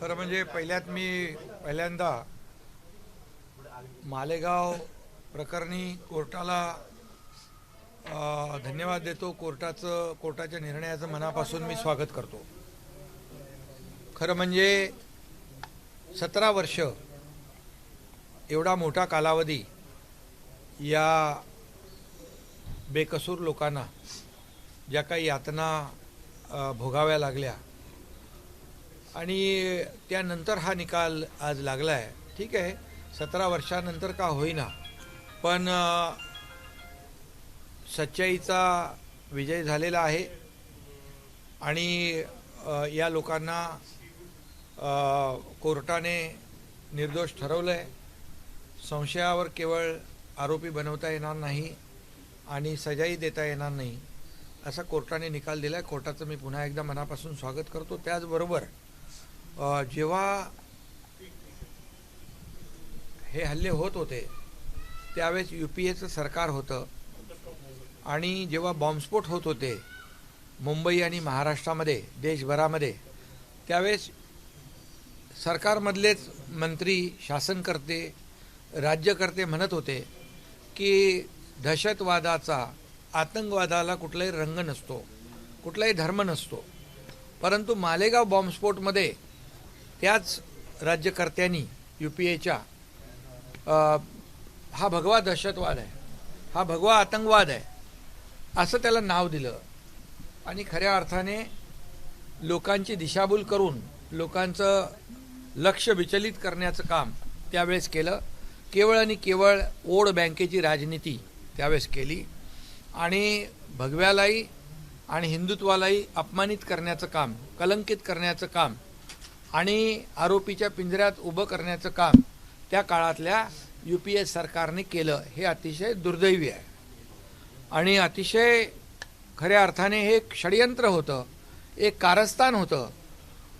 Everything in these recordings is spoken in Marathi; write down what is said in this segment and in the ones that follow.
खरं म्हणजे पहिल्यांदा मालेगाव प्रकरणी कोर्टाला धन्यवाद देतो. कोर्टाच्या निर्णयाचं मनापासून मी स्वागत करतो. खरं म्हणजे 17 वर्ष एवढा मोठा कालावधी या बेकसूर लोकांना ज्या काही यातना भोगाव्या लागल्या आणि त्यानंतर हा निकाल आज लागला आहे. ठीक आहे, 17 वर्षानंतर का होईना, पण सच्चाईचा विजय झालेला आहे आणि या लोकांना कोर्टाने निर्दोष ठरवलं आहे. संशयावर केवळ आरोपी बनवता येणार नाही आणि सजाही देता येणार नाही असा कोर्टाने निकाल दिला आहे. कोर्टाचं मी पुन्हा एकदा मनापासून स्वागत करतो. त्याचबरोबर जेव्हा हे हल्ले होत होते त्यावेळेस UPAचं सरकार होतं आणि जेव्हा बॉम्बस्फोट होत होते मुंबई आणि महाराष्ट्रामध्ये, देशभरामध्ये, त्यावेळेस सरकारमधलेच मंत्री, शासनकर्ते, राज्यकर्ते म्हणत होते की दहशतवादाचा, आतंकवादाला कुठलाही रंग नसतो, कुठलाही धर्म नसतो. परंतु मालेगाव बॉम्बस्फोटमध्ये त्याच राज्यकर्त्यांनी UPAच्या हा भगवा दहशतवाद आहे, हा भगवा आतंकवाद आहे असं त्याला नाव दिलं आणि खऱ्या अर्थाने लोकांची दिशाभूल करून लोकांचं लक्ष विचलित करण्याचं काम त्यावेळेस केलं. केवळ आणि केवळ वोट बँकेची राजनीती त्यावेळेस केली आणि भगव्यालाही आणि हिंदुत्वालाही अपमानित करण्याचं काम, कलंकित करण्याचं काम आणि आरोपीच्या पिंजऱ्यात उभं करण्याचं काम त्या काळातल्या UPA सरकारने केलं. हे अतिशय दुर्दैवी आहे आणि अतिशय खऱ्या अर्थाने हे एक षडयंत्र होतं, एक कारस्थान होतं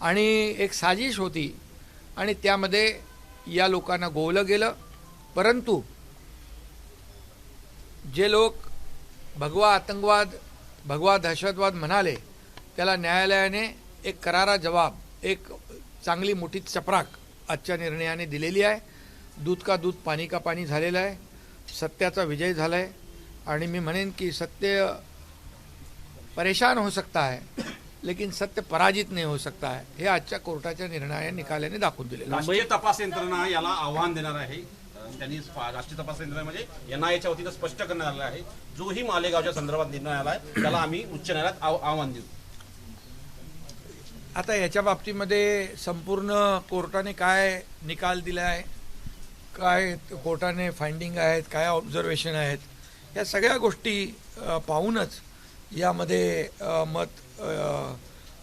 आणि एक साजिश होती आणि त्यामध्ये या लोकांना गोवलं गेलं. परंतु जे लोक भगवा आतंकवाद, भगवा दहशतवाद म्हणाले त्याला न्यायालयाने एक करारा जवाब, एक चांगली मोठी चपराक आजच्या निर्णयाने दिलेली आहे. दूध का दूध, पाणी का पाणी झालेलं आहे. सत्याचा विजय झाला आहे आणि मी म्हणेन की सत्य परेशान हो सकता है लेकिन सत्य पराजित नहीं हो सकता है. हे आजच्या कोर्टाच्या निकालाने दाखवून दिले. राष्ट्रीय तपास यंत्रणा याला आव्हान देणार आहे. त्यांनी राष्ट्रीय तपास यंत्रणा म्हणजे NIAच्या वतीनं स्पष्ट करण्यात आलं आहे, जोही मालेगावच्या संदर्भात निर्णय आला आहे त्याला आम्ही उच्च न्यायालयात आव्हान देऊ. आता याच्या बाबतीमध्ये संपूर्ण कोर्टाने काय निकाल दिला आहे, काय कोर्टाने फाइंडिंग आहेत, काय ऑब्झर्वेशन आहेत, या सगळ्या गोष्टी पाहूनच यामध्ये मत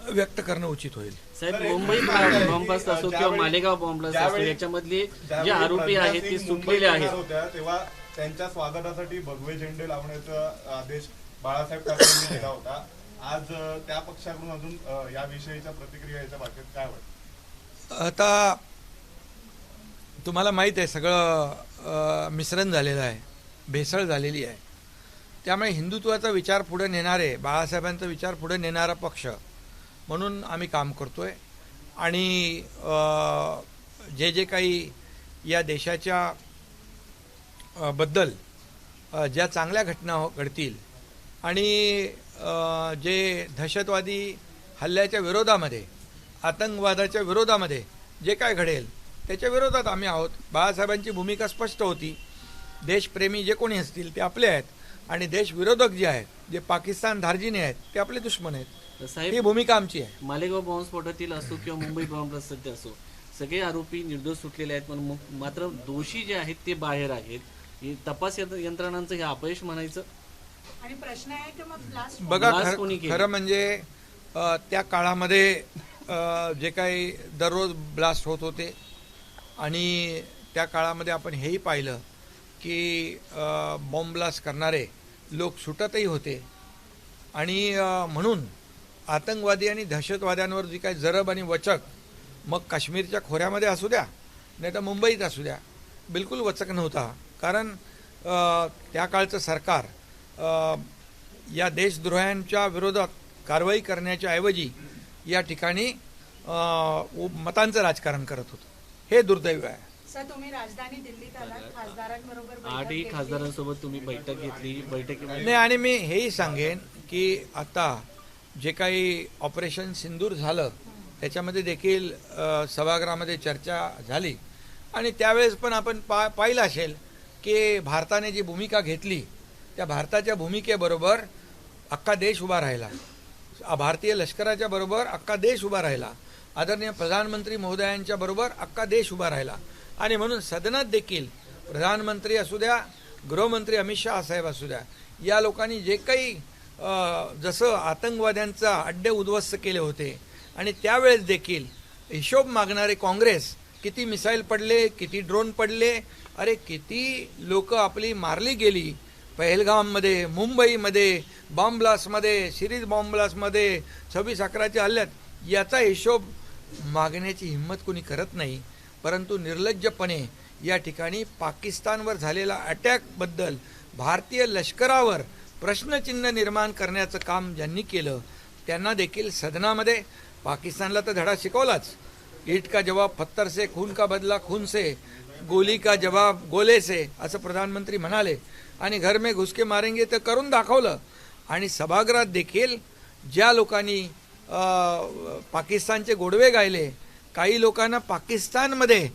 व्यक्त करणं उचित होईल. साहेब, मुंबई बॉम्बलास्ट असो किंवा मालेगाव बॉम्बलास्ट असो, याच्यामधले जे आरोपी आहेत ते सुटलेले आहेत, तेव्हा त्यांच्या स्वागतासाठी भगवे झेंडे लावण्याचा आदेश बाळासाहेब ठाकरेंनी दिला होता. आज त्या पक्षाकडून अजून याविषयीच्या प्रतिक्रिया याच्या बाबतीत काय वाटतं? आता तुम्हाला माहीत आहे सगळं मिश्रण झालेलं आहे, भेसळ झालेली आहे. त्यामुळे हिंदुत्वाचा विचार पुढे नेणारे, बाळासाहेबांचा विचार पुढे नेणारा पक्ष म्हणून आम्ही काम करतोय आणि जे काही या देशाच्या बद्दल ज्या चांगल्या घटना घडतील आणि जे दहशतवादी हल्ल्याच्या विरोधामध्ये, आतंकवादाच्या विरोधामध्ये जे काय घडेल त्याच्या विरोधात आम्ही आहोत. बाळासाहेबांची भूमिका स्पष्ट होती. देशप्रेमी जे कोणी असतील ते आपले आहेत आणि देशविरोधक जे आहेत, जे पाकिस्तान धार्जिणे आहेत, ते आपले दुश्मन आहेत. ही भूमिका आमची आहे. मालेगाव बॉम्बस्फोटातील असो किंवा मुंबई बॉम्बलास्ट असो, सगळे आरोपी निर्दोष सुटलेले आहेत, पण मात्र दोषी जे आहेत ते बाहेर आहेत. तपास यंत्रणांचं हे अपयश म्हणायचं. आणि प्रश्न आहे की मग ब्लास्ट बघा, खरं म्हणजे त्या काळामध्ये जे काही दररोज ब्लास्ट होत होते आणि त्या काळामध्ये आपण हेही पाहिलं की बॉम्ब ब्लास्ट करणारे लोक सुटतही होते आणि म्हणून आतंकवादी आणि दहशतवाद्यांवर जी काही जरब आणि वचक, मग काश्मीरच्या खोऱ्यामध्ये असू द्या नाही तर मुंबईत असू द्या, बिलकुल वचक नव्हता. कारण त्या काळचं सरकार या देशद्रोह्यांच्या विरोधात कारवाई करण्याच्या ऐवजी या ठिकाणी मतांचं राजकारण करत होतो. हे दुर्दैव आहे. सर तुम्ही राजधानी दिल्लीत आलात खासदारांबरोबर बैठक आठही घेतली. खासदारांसोबत तुम्ही बैठक घेतली. बैठकीमध्ये नाही, आणि मी हेही सांगेन की आता जे काही ऑपरेशन सिंदूर झालं त्याच्यामध्ये देखील सभागृहामध्ये चर्चा झाली आणि त्यावेळेस पण आपण पाहिलं असेल की भारताने जी भूमिका घेतली त्या भारताच्या भूमिकेबरोबर अख्खा देश उभा राहिला. भारतीय लष्कराच्या बरोबर अख्खा देश उभा राहिला. आदरणीय प्रधानमंत्री महोदयांच्या बरोबर अख्खा देश उभा राहिला. आणि म्हणून सदनात देखील प्रधानमंत्री असू द्या, गृहमंत्री अमित शहा साहेब असू द्या, या लोकांनी जे काही जसं आतंकवाद्यांचा अड्डे उद्ध्वस्त केले होते आणि त्यावेळेस देखील हिशोब मागणारे काँग्रेस, किती मिसाईल पडले, किती ड्रोन पडले, अरे किती लोक आपली मारली गेली. पहलगाममध्ये, मुंबईमध्ये, बॉम्ब ब्लास्टमध्ये, सिरीज बॉम्ब ब्लास्टमध्ये, 26/11च्या हल्ल्यात, याचा हिशोब मागण्याची हिंमत कोणी करत नाही. परंतु निर्लज्जपणे या ठिकाणी पाकिस्तानवर झालेला अटॅकबद्दल भारतीय लष्करावर प्रश्नचिन्ह निर्माण करण्याचं काम ज्यांनी केलं त्यांना देखील सदनामध्ये पाकिस्तानला तर धडा शिकवलाच. ईट का जवाब पत्थर से, खून का बदला खून से, गोली का जवाब गोले से, असं प्रधानमंत्री म्हणाले. आणि घर में घुस के मारेंगे तर करून दाखवलं. आणि सभागृहात देखील ज्या लोकांनी पाकिस्तानचे गोडवे गायले, काही लोकांना पाकिस्तानमध्ये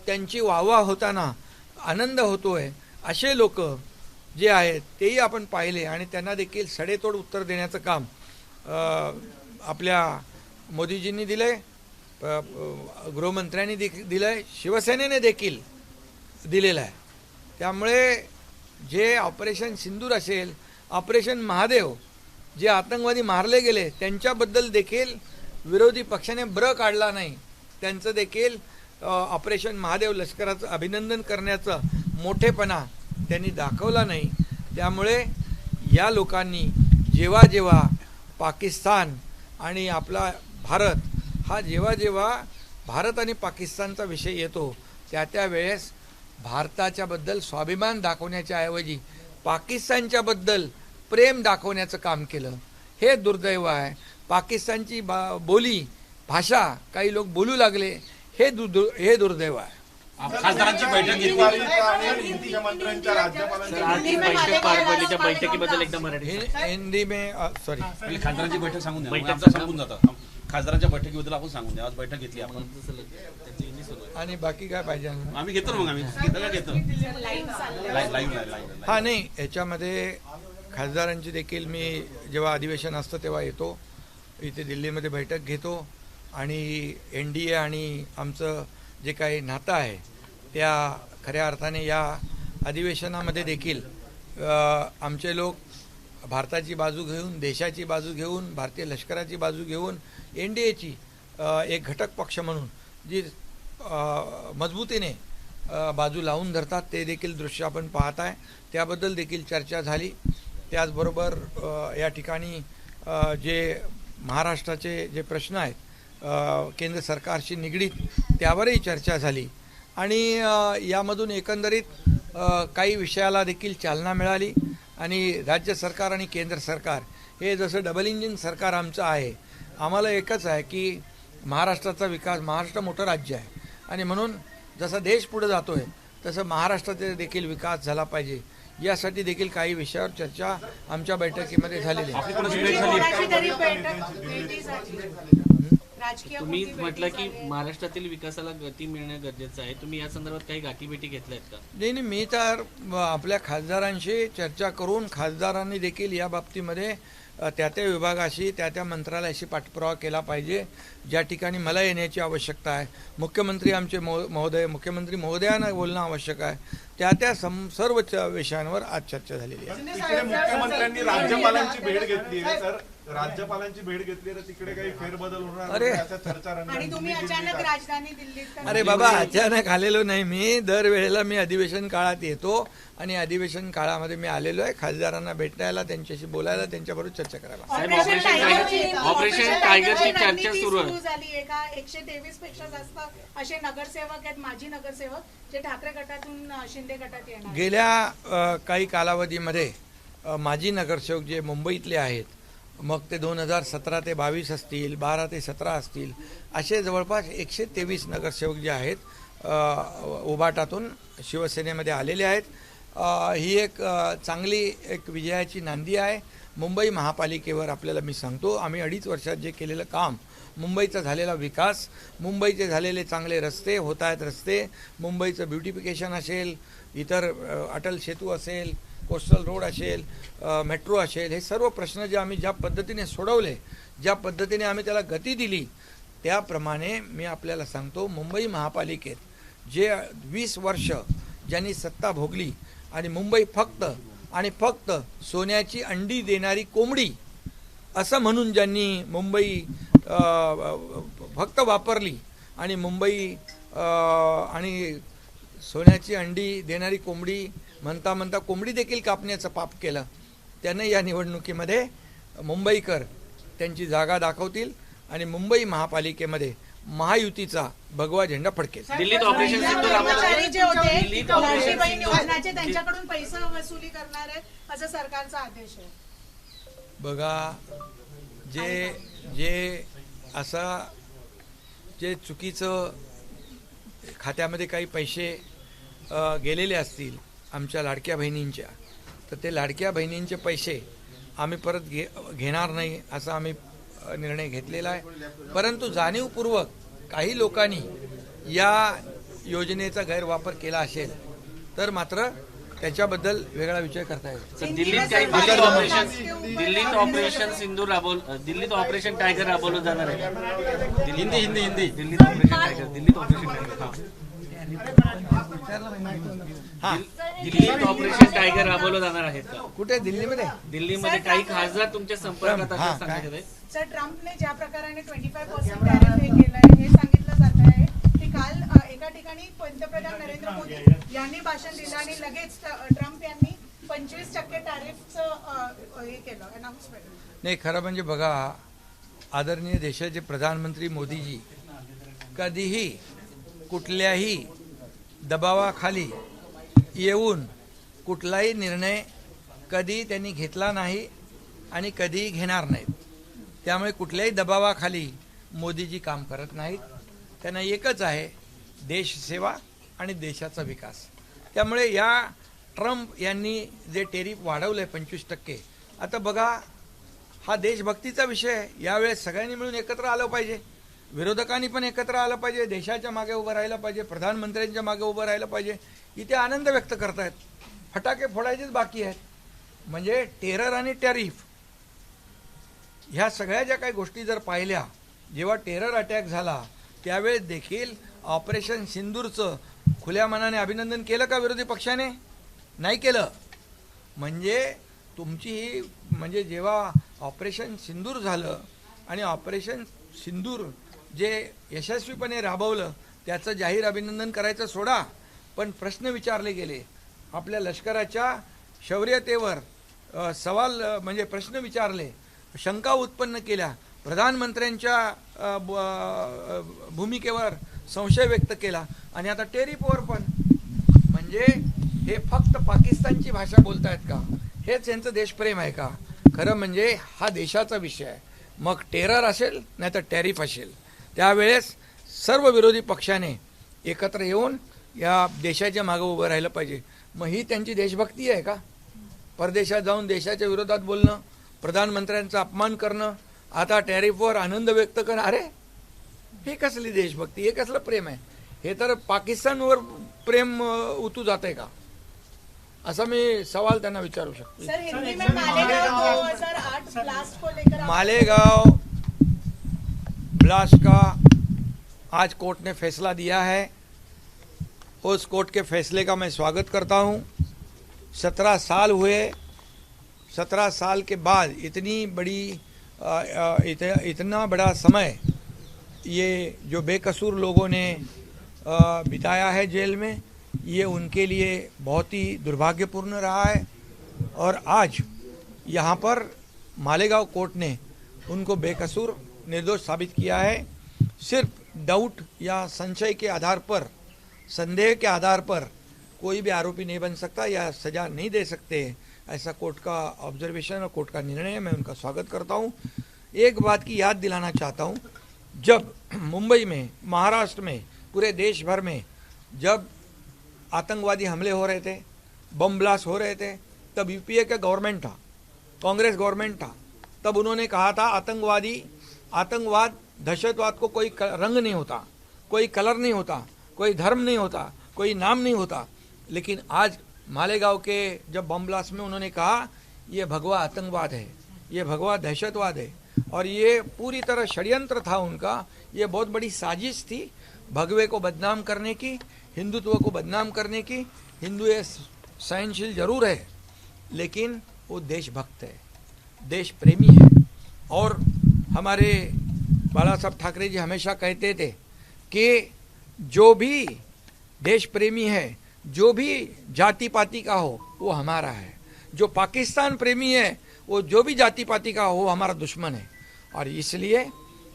त्यांची वाहवा होताना आनंद होतोय, असे लोक जे आहेत तेही आपण पाहिले आणि त्यांना देखील सडेतोड उत्तर देण्याचं काम आपल्या मोदीजींनी दिलंय, गृहमंत्र्यांनी दिलंय, शिवसेनेने देखील दिलेलं आहे. त्यामुळे जे ऑपरेशन सिंदूर असेल, ऑपरेशन महादेव, जे आतंकवादी मारले गेले त्यांच्याबद्दल देखील विरोधी पक्षाने ब्र काढला नाही. त्यांचं देखील ऑपरेशन महादेव लष्कराचं अभिनंदन करण्याचा मोठेपणा त्यांनी दाखवला नाही. त्यामुळे या लोकांनी जेव्हा जेव्हा पाकिस्तान आणि आपला भारत हा जेव्हा भारत आणि पाकिस्तानचा विषय येतो त्या वेळेस भारताच्याबद्दल स्वाभिमान दाखवण्याच्या ऐवजी पाकिस्तानच्याबद्दल प्रेम दाखवण्याचं काम केलं. हे दुर्दैव आहे. पाकिस्तानची बोली भाषा काही लोक बोलू लागले, हे दुर्दैव आहे. खासदारांची बैठक घेतली. आणि मुख्यमंत्र्यांच्या राज्यपालांच्या आजची बैठक पार पडली. त्या बैठकीबद्दल एकदा मराठी हिंदी में सॉरी पहिले खासदारांची बैठक सांगून द्या. बैठक आमचं सांगून जातं. खासदारांच्या बैठकीबद्दल आपण सांगून द्या. आज बैठक घेतली आपण. आणि बाकी काय पाहिजे. आम्ही घेतो ना, मग आम्ही घेतो. लाईव्ह. हा नाही, याच्यामध्ये खासदारांची देखील मी जेव्हा अधिवेशन असतं तेव्हा येतो, इथे दिल्लीमध्ये बैठक घेतो आणि NDA आणि आमचं जे काही नातं आहे त्या खऱ्या अर्थाने या अधिवेशनामध्ये देखील आमचे लोक भारताची बाजू घेऊन, देशाची बाजू घेऊन, भारतीय लष्कराची बाजू घेऊन, NDAची एक घटक पक्ष म्हणून जी मजबूतीने बाजू लावून धरतात ते देखील दृश्य आपण पाहत आहे. त्याबद्दल देखील चर्चा झाली. त्याचबरोबर या ठिकाणी जे महाराष्ट्राचे जे प्रश्न आहेत केंद्र सरकारशी निगडीत त्यावरही चर्चा झाली आणि यामधून एकंदरीत काही विषयाला देखील चालना मिळाली. आणि राज्य सरकार आणि केंद्र सरकार हे जसं डबल इंजिन सरकार आमचं आहे, आम्हाला एकच आहे की महाराष्ट्राचा विकास, महाराष्ट्र मोठं राज्य आहे आणि म्हणून जसा देश पुढे जातोय तसं महाराष्ट्राचा देखील विकास झाला पाहिजे, यासाठी देखील काही विषयावर चर्चा आमच्या बैठकीमध्ये झालेली आहे. कोणाची तरी भेटी झाली. राजकीय तुम्ही भेटी म्हटलं की झाली. महाराष्ट्रातील विकासाला गती मिळणं गरजेचं आहे. तुम्ही या संदर्भात काही गाठीभेटी घेतल्यात का? नाही, मी तर आपल्या खासदारांशी चर्चा करून खासदारांनी देखील या बाबतीमध्ये त्या विभागाशी, त्या मंत्रालयाशी पाठपुरावा केला पाहिजे. ज्या ठिकाणी मला येण्याची आवश्यकता आहे, मुख्यमंत्री आमचे मुख्यमंत्री महोदयांना बोलणं आवश्यक आहे, त्या सर्व विषयांवर आज चर्चा झालेली आहे. तिकडे मुख्यमंत्र्यांनी राज्यपालांची भेट घेतली आहे. तर राज्यपालांची भेट घेतली तर तिकडे काही फेरबदल होणार अरे. नाही, अशा चर्चा आणि तुम्ही अचानक राजधानी दिल्लीत अरे बाबा, अचानक आलेलो नाही मी. दरवेळेला मी अधिवेशन काळात येतो आणि अधिवेशन काळामध्ये मी आलेलो आहे खासदारांना भेटायला, त्यांच्याशी बोलायला, त्यांच्याबरोबर चर्चा करायला. साहेब, ऑपरेशन टायगरची चर्चा सुरू आहे. झाली आहे का? 123 पेक्षा जास्त असे नगरसेवक आहेत, माजी नगरसेवक, जे ठाकरे गटातून शिंदे गटात येणार. गेल्या काही कालावधीमध्ये माजी नगरसेवक जे मुंबईतले आहेत मग ते 2017 ते 22 असतील, 12 ते 17 असतील, असे जवळपास 123 नगरसेवक जे आहेत उबाटातून शिवसेनेमध्ये आलेले आहेत. ही एक चांगली एक विजयाची नांदी आहे. मुंबई महापालिकेवर आपल्याला मी सांगतो, आम्ही 2.5 वर्षात जे केलेलं काम, मुंबईचा झालेला विकास, मुंबईचे झालेले चांगले रस्ते, होत आहेत रस्ते, मुंबईचं ब्युटिफिकेशन असेल, इतर अटल सेतू असेल, कोस्टल रोड असेल, मेट्रो असेल, हे सर्व प्रश्न जे आम्ही ज्या पद्धतीने सोडवले, ज्या पद्धतीने आम्ही त्याला गती दिली, त्याप्रमाणे मी आपल्याला सांगतो, मुंबई महापालिकेत जे 20 वर्ष ज्यांनी सत्ता भोगली आणि मुंबई फक्त आणि फक्त सोन्याची अंडी देणारी कोंबडी असं म्हणून ज्यांनी मुंबई फक्त वापरली आणि मुंबई आणि सोन्याची अंडी देणारी कोंबडी म्हणता म्हणता कोंबडी देखील कापण्याचं पाप केलं, त्यानं या निवडणुकीमध्ये मुंबईकर त्यांची जागा दाखवतील आणि मुंबई महापालिकेमध्ये महायुतीचा भगवा झेंडा फडकेल. दिल्लीत ऑपरेशन सिंधूर कर्मचारी जे होते दिल्लीत लाडकी बहीण योजनाचे त्यांच्याकडून पैसा वसुली करणार आहेत असं सरकारचा आदेश आहे. बघा, जे असा जे चुकीचं खात्यामध्ये काही पैसे गेलेले असतील आमच्या लाडक्या बहिणींच्या, तर ते लाडक्या बहिणींचे पैसे आम्ही परत घेणार नाही असा आम्ही निर्णय घेतलेला आहे. परंतु जाणीवपूर्वक काही लोकांनी या योजनेचा गैरवापर केला असेल तर मात्र त्याच्याबद्दल वेगळा विचार करता येईल. तर दिल्लीत ऑपरेशन टायगर राबवलं जाणार आहे. हिंदी दिल्लीत ऑपरेशन टायगर राबवलं जाणार आहे. कुठे? दिल्लीमध्ये काही खासदार तुमच्या संपर्कात असं सांगत आहेत. सर, ट्रम्पने ज्या प्रकारे 25% टॅरिफ हे केलंय हे सांगितलं जात आहे की काल एका ठिकाणी पंतप्रधान नरेंद्र मोदी यांनी भाषण दिलं आणि लगेच ट्रम्प यांनी 25% टॅरिफचं हे केलं, अनाउन्समेंट. नाही, खरं म्हणजे बघा, आदरणीय देशाचे प्रधानमंत्री मोदीजी कधीही कुठल्याही दबावाखाली येऊन कुठलाही निर्णय कधी त्यांनी घेतला नाही आणि कधीही घेणार नाहीत. त्यामुळे कुठल्याही दबावाखाली मोदीजी काम करत नाहीत. त्यांना एकच आहे, देशसेवा आणि देशाचा विकास. त्यामुळे या ट्रम्प यांनी जे टेरिफ वाढवलं आहे 25%, आता बघा, हा देशभक्तीचा विषय आहे. यावेळेस सगळ्यांनी मिळून एकत्र आलं पाहिजे, विरोधकांनी पण एकत्र आलं पाहिजे, देशाच्या मागे उभं राहिलं पाहिजे, प्रधानमंत्र्यांच्या मागे उभं राहिलं पाहिजे. इथे आनंद व्यक्त करतायत, फटाके फोडायचेच बाकी आहेत. म्हणजे टेरर आणि टॅरिफ ह्या सगळ्या ज्या काही गोष्टी जर पाहिल्या, जेव्हा टेरर अटॅक झाला त्यावेळेस देखील ऑपरेशन सिंदूरचं खुल्या मनाने अभिनंदन केलं का विरोधी पक्षाने? नाही केलं. म्हणजे तुमची ही म्हणजे जेव्हा ऑपरेशन सिंदूर झालं आणि ऑपरेशन सिंदूर जे यशस्वीपणे राबवलं त्याचं जाहीर अभिनंदन करायचं सोडा, पण प्रश्न विचारले गेले, आपल्या लष्कराच्या शौर्यतेवर सवाल म्हणजे प्रश्न विचारले, शंका उत्पन्न केल्या, प्रधानमंत्र्यांच्या भूमिकेवर संशय व्यक्त केला आणि आता टेरिफवर पण. म्हणजे हे फक्त पाकिस्तानची भाषा बोलतायत का? हेच यांचं देशप्रेम आहे का? खरं म्हणजे हा देशाचा विषय आहे. मग टेरर असेल नाही तर टॅरिफ असेल, त्यावेळेस सर्व विरोधी पक्षाने एकत्र येऊन या देशाच्या मागे उभं राहिलं पाहिजे. मग ही त्यांची देशभक्ती आहे का? परदेशात जाऊन देशाच्या विरोधात बोलणं, प्रधानमंत्र्यांचा अपमान करणं, आता टॅरिफवर आनंद व्यक्त करणं, अरे हे कसली देशभक्ती, हे कसलं प्रेम आहे? हे तर पाकिस्तानवर प्रेम उतू जाते का? असा मी सवाल त्यांना विचारू शकतो. सर, हिंदी में मालेगांव 2008 ब्लास्ट को लेकर मालेगांव ब्लास्ट का आज कोर्ट ने फैसला दिया है. उस कोर्ट के फैसले का मैं स्वागत करता हूं. 17 साल हुए, 17 साल के बाद इतनी बड़ी इतना बड़ा समय ये जो बेकसूर लोगों ने बिताया है जेल में, ये उनके लिए बहुत ही दुर्भाग्यपूर्ण रहा है. और आज यहाँ पर मालेगांव कोर्ट ने उनको बेकसूर निर्दोष साबित किया है. सिर्फ डाउट या संशय के आधार पर, संदेह के आधार पर कोई भी आरोपी नहीं बन सकता या सज़ा नहीं दे सकते. ऐसा कोर्ट का ऑब्जर्वेशन और कोर्ट का निर्णय है, मैं उनका स्वागत करता हूँ। एक बात की याद दिलाना चाहता हूँ, जब मुंबई में, महाराष्ट्र में, पूरे देश भर में जब आतंकवादी हमले हो रहे थे, बम ब्लास्ट हो रहे थे, तब यूपीए का गवर्नमेंट था, कांग्रेस गवर्नमेंट था। तब उन्होंने कहा था आतंकवाद, दहशतवाद को कोई रंग नहीं होता, कोई कलर नहीं होता, कोई धर्म नहीं होता, कोई नाम नहीं होता। लेकिन आज मालेगांव के जब बम ब्लास्ट में उन्होंने कहा ये भगवा आतंकवाद है, ये भगवा दहशतवाद है, और ये पूरी तरह षड्यंत्र था उनका। ये बहुत बड़ी साजिश थी भगवे को बदनाम करने की, हिंदुत्व को बदनाम करने की। हिंदू ये सहनशील जरूर है, लेकिन वो देशभक्त है, देश प्रेमी है। और हमारे बाला साहब ठाकरे जी हमेशा कहते थे कि जो भी देश प्रेमी है, जो भी जाति पाति का हो, वो हमारा है। जो पाकिस्तान प्रेमी है, वो जो भी जाति पाति का हो, वो हमारा दुश्मन है। और इसलिए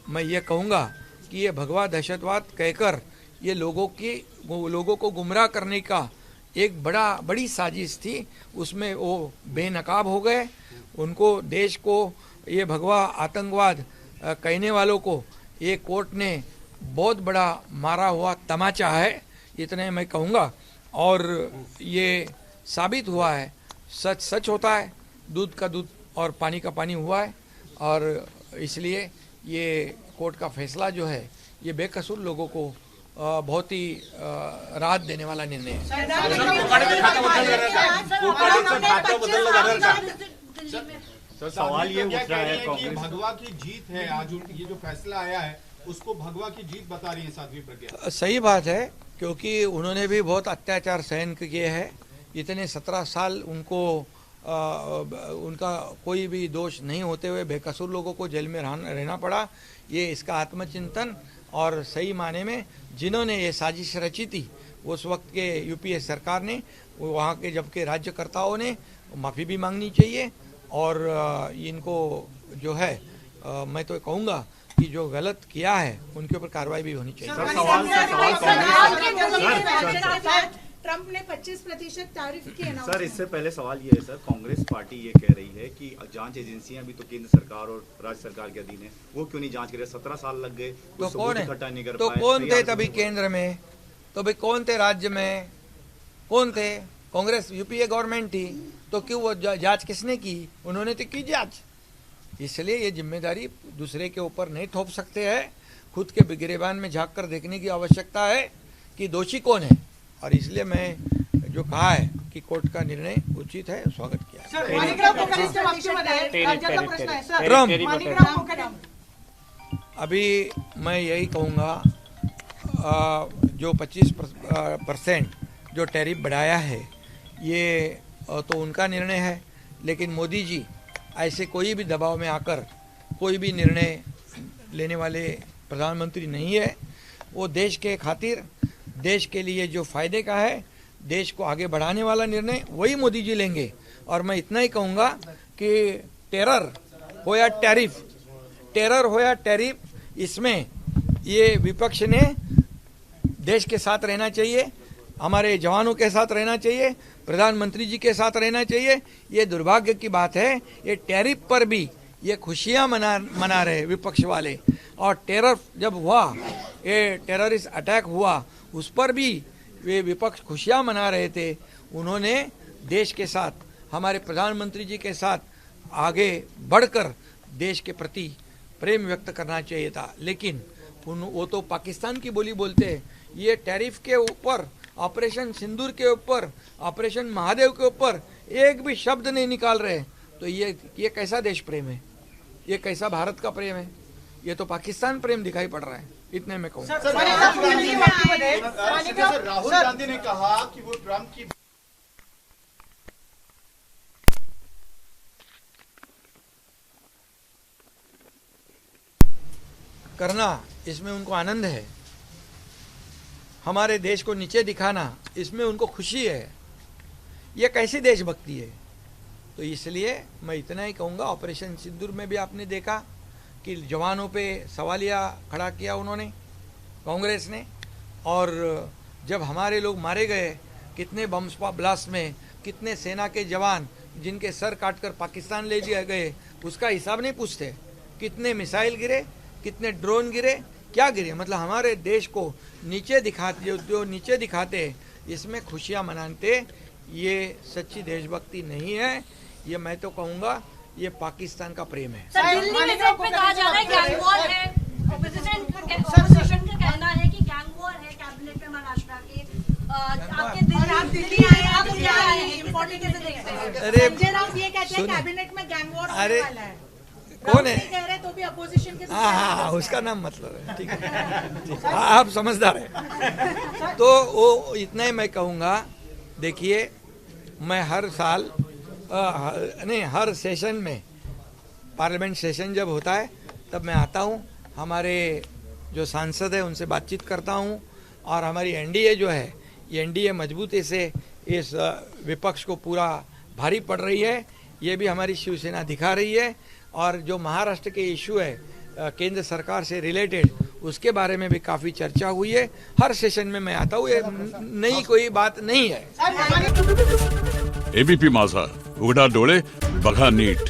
मैं ये कहूँगा कि ये भगवा दहशतवाद कहकर ये लोगों को गुमराह करने का एक बड़ी साजिश थी। उसमें वो बेनकाब हो गए। उनको, देश को ये भगवा आतंकवाद कहने वालों को ये कोर्ट ने बहुत बड़ा मारा हुआ तमाचा है, इतने मैं कहूँगा। और ये साबित हुआ है, सच सच होता है, दूध का दूध और पानी का पानी हुआ है। और इसलिए ये कोर्ट का फैसला जो है, ये बेकसूर लोगों को बहुत ही राहत देने वाला निर्णय है। सर, सवाल ये उठ रहा है, कांग्रेस भगवा की जीत है आज, ये जो फैसला आया है उसको भगवा की जीत बता रही है साध्वी प्रज्ञा। सही बात है, क्योंकि उन्होंने भी बहुत अत्याचार सहन किए हैं। इतने 17 साल उनका कोई भी दोष नहीं होते हुए बेकसूर लोगों को जेल में रहना पड़ा। ये इसका आत्मचिंतन, और सही माने में जिन्होंने ये साजिश रची थी उस वक्त के यूपीए सरकार ने, वहाँ के जबकि राज्यकर्ताओं ने माफ़ी भी मांगनी चाहिए। और इनको जो है मैं तो कहूँगा कि जो गलत किया है उनके ऊपर कार्रवाई भी होनी चाहिए। ट्रंप ने 25% टैरिफ की अनाउंस। सर, इससे पहले सवाल ये है सर, कांग्रेस पार्टी ये कह रही है कि जांच एजेंसियां भी तो केंद्र सरकार और राज्य सरकार के अधीन है, वो क्यों नहीं जांच कर रहे? 17 साल लग गए, तो कौन है? नहीं कर तो पाए, कौन थे तभी केंद्र में? तो भाई कौन थे राज्य में? कौन थे? कांग्रेस यूपीए गवर्नमेंट थी, तो क्यों वो जांच किसने की? उन्होंने तो की जांच। इसलिए ये जिम्मेदारी दूसरे के ऊपर नहीं थोप सकते हैं। खुद के गिरेबान में झांक कर देखने की आवश्यकता है कि दोषी कौन है। और इसलिए मैं जो कहा है कि कोर्ट का निर्णय उचित है, स्वागत किया। ट्रम्प, अभी मैं यही कहूँगा, जो 25% जो टैरिफ बढ़ाया है, ये तो उनका निर्णय है। लेकिन मोदी जी ऐसे कोई भी दबाव में आकर कोई भी निर्णय लेने वाले प्रधानमंत्री नहीं है। वो देश के खातिर, देश के लिए जो फायदे का है, देश को आगे बढ़ाने वाला निर्णय वही मोदी जी लेंगे। और मैं इतना ही कहूँगा कि टेरर हो या टैरिफ, इसमें ये विपक्ष ने देश के साथ रहना चाहिए, हमारे जवानों के साथ रहना चाहिए, प्रधानमंत्री जी के साथ रहना चाहिए। ये दुर्भाग्य की बात है, ये टैरिफ पर भी ये खुशियाँ मना रहे विपक्ष वाले। और टेरर जब हुआ, ये टेररिस्ट अटैक हुआ, उस पर भी वे विपक्ष खुशियाँ मना रहे थे। उन्होंने देश के साथ, हमारे प्रधानमंत्री जी के साथ आगे बढ़कर देश के प्रति प्रेम व्यक्त करना चाहिए था। लेकिन वो तो पाकिस्तान की बोली बोलते हैं। ये टैरिफ के ऊपर, ऑपरेशन सिंदूर के ऊपर, ऑपरेशन महादेव के ऊपर एक भी शब्द नहीं निकाल रहे। तो ये कैसा देश प्रेम है? ये कैसा भारत का प्रेम है? ये तो पाकिस्तान प्रेम दिखाई पड़ रहा है। इतने में कहूँ। राहुल गांधी ने कहा कि वो ट्रंप की करना, इसमें उनको आनंद है। हमारे देश को नीचे दिखाना, इसमें उनको खुशी है। ये कैसी देशभक्ति है? तो इसलिए मैं इतना ही कहूँगा, ऑपरेशन सिंदूर में भी आपने देखा कि जवानों पे सवालिया खड़ा किया उन्होंने, कांग्रेस ने। और जब हमारे लोग मारे गए, कितने बम ब्लास्ट में कितने सेना के जवान जिनके सर काटकर पाकिस्तान ले दिए गए उसका हिसाब नहीं पूछते। कितने मिसाइल गिरे, कितने ड्रोन गिरे, क्या गिरे, मतलब हमारे देश को नीचे दिखाते, जो नीचे दिखाते इसमें खुशियां मनाते, ये सच्ची देशभक्ति नहीं है। ये मैं तो कहूँगा ये पाकिस्तान का प्रेम है। सर दिल्ली विजिट पे कहा जा रहा है गैंग वॉर है, ऑपोजिशन का कहना है कि गैंग वॉर है कैबिनेट में महाराष्ट्र के। आपके दिल्ली आए, आप दिल्ली आए हैं, इम्पोर्टेंट कैसे देखते हैं? अरे संजय राउत ये कहते हैं सुनो। कैबिनेट में गैंग वॉर अरे, होने वाला है। कौन है? राउत नहीं कह रहे तो भी अपोजिशन के हाँ, उसका नाम मतलब है, ठीक है, ठीक है। आप समझदार हैं। तो वो इतना ही मैं कहूँगा, देखिए मैं हर साल नहीं, हर सेशन में, पार्लियामेंट सेशन जब होता है तब मैं आता हूँ, हमारे जो सांसद है उनसे बातचीत करता हूँ, और हमारी एनडीए जो है, ये एनडीए मजबूती से इस विपक्ष को पूरा भारी पड़ रही है, ये भी हमारी शिवसेना दिखा रही है। और जो महाराष्ट्र के इशू है केंद्र सरकार से रिलेटेड, उसके बारे में भी काफ़ी चर्चा हुई है। हर सेशन में मैं आता हूँ, ये नई कोई बात नहीं है। एबीपी माझा, उघडा डोळे बघा नीट।